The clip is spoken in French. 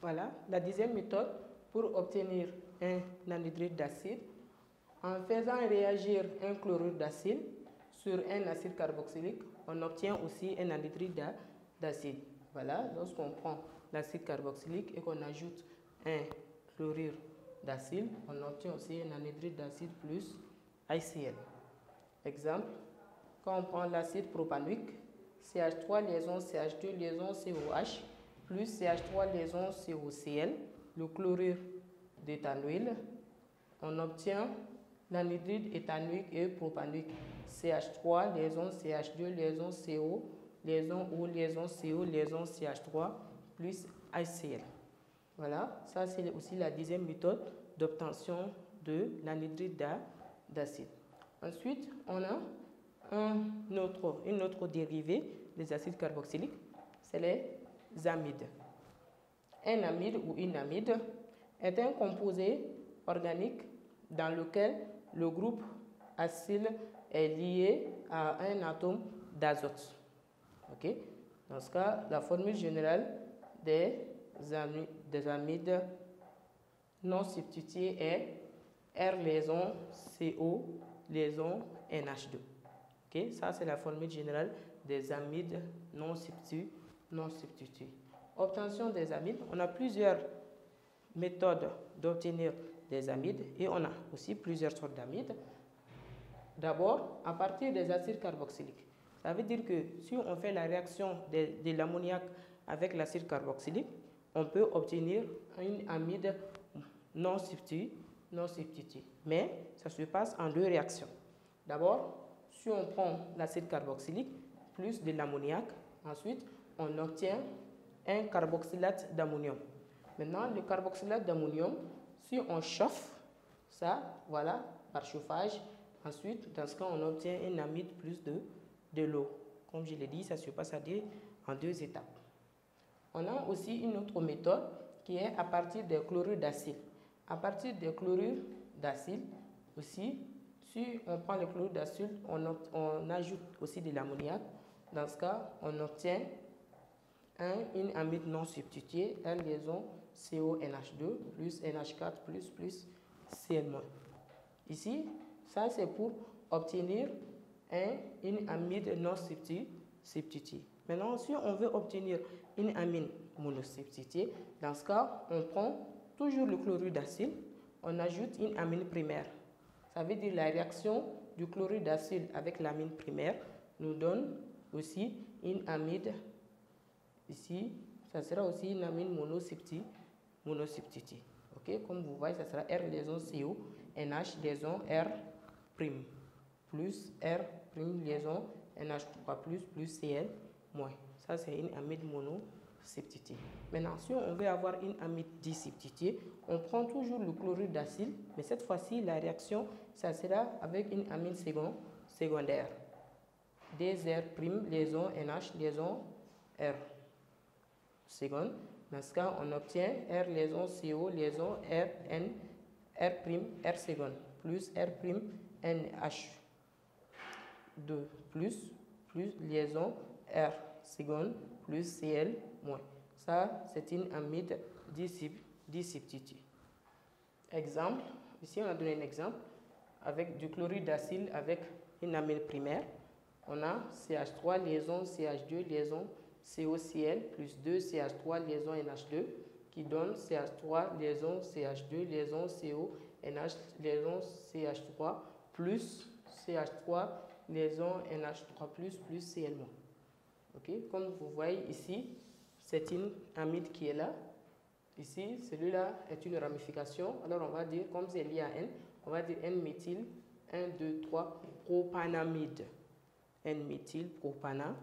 Voilà, la 10e méthode pour obtenir un anhydride d'acide. En faisant réagir un chlorure d'acide sur un acide carboxylique, on obtient aussi un anhydride d'acide. Voilà, lorsqu'on prend l'acide carboxylique et qu'on ajoute un chlorure d'acide, on obtient aussi un anhydride d'acide plus HCl. Exemple, quand on prend l'acide propanoïque, CH3 liaison CH2 liaison COH plus CH3 liaison COCl, le chlorure d'éthanoïle, on obtient l'anhydride éthanoïque et propanoïque CH3 liaison CH2 liaison CO liaison O liaison CO liaison CH3 plus HCl. Voilà, ça c'est aussi la 10e méthode d'obtention de l'anhydride d'acide. Ensuite, on a une autre dérivée des acides carboxyliques, c'est les amides. Un amide ou une amide est un composé organique dans lequel le groupe acyle est lié à un atome d'azote. Okay? Dans ce cas, la formule générale des amides non substitués est R liaison CO liaison NH2. Okay? Ça, c'est la formule générale des amides non substitués. Obtention des amides, on a plusieurs méthodes d'obtenir des amides et on a aussi plusieurs sortes d'amides. D'abord, à partir des acides carboxyliques. Ça veut dire que si on fait la réaction de l'ammoniac avec l'acide carboxylique, on peut obtenir une amide non substituée. Mais ça se passe en deux réactions. D'abord, si on prend l'acide carboxylique plus de l'ammoniac, ensuite on obtient un carboxylate d'ammonium. Maintenant, le carboxylate d'ammonium, si on chauffe ça, voilà, par chauffage, ensuite, dans ce cas, on obtient une amide plus de l'eau. Comme je l'ai dit, ça se passe en deux étapes. On a aussi une autre méthode qui est à partir des chlorures d'acide. À partir des chlorures d'acide, aussi, si on prend le chlorure d'acide, on ajoute aussi de l'ammoniac. Dans ce cas, on obtient une amide non substituée, R liaison CONH2 plus NH4 plus Cl-. Ici, ça c'est pour obtenir une amide non substituée. Maintenant, si on veut obtenir une amine monosubstituée, dans ce cas, on prend toujours le chlorure d'acide, on ajoute une amine primaire. Ça veut dire la réaction du chlorure d'acide avec l'amine primaire nous donne aussi une amide. Ici, ça sera aussi une amine monosubstituée. Okay? Comme vous voyez, ça sera R liaison CO, NH liaison R prime plus R prime liaison NH3 plus Cl moins. Ça, c'est une amide monosubstituée. Maintenant, si on veut avoir une amide disubstituée, on prend toujours le chlorure d'acide, mais cette fois-ci, la réaction, ça sera avec une amine secondaire. 2R prime liaison NH liaison R seconde. Dans ce cas, on obtient R liaison CO liaison RN R prime R seconde plus R prime NH2 plus liaison R seconde plus Cl moins. Ça, c'est une amide disubstituée. Exemple, ici on a donné un exemple avec du chlorure d'acide avec une amine primaire. On a CH3 liaison CH2 liaison COCl plus 2 CH3 liaison NH2 qui donne CH3 liaison CH2 liaison CO NH liaison CH3 plus CH3 liaison NH3 plus Cl-. Okay? Comme vous voyez ici, c'est une amide qui est là. Ici, celui-là est une ramification. Alors on va dire, comme c'est lié à N, on va dire N-méthyl 1, 2, 3 propanamide. N-méthyl propanamide.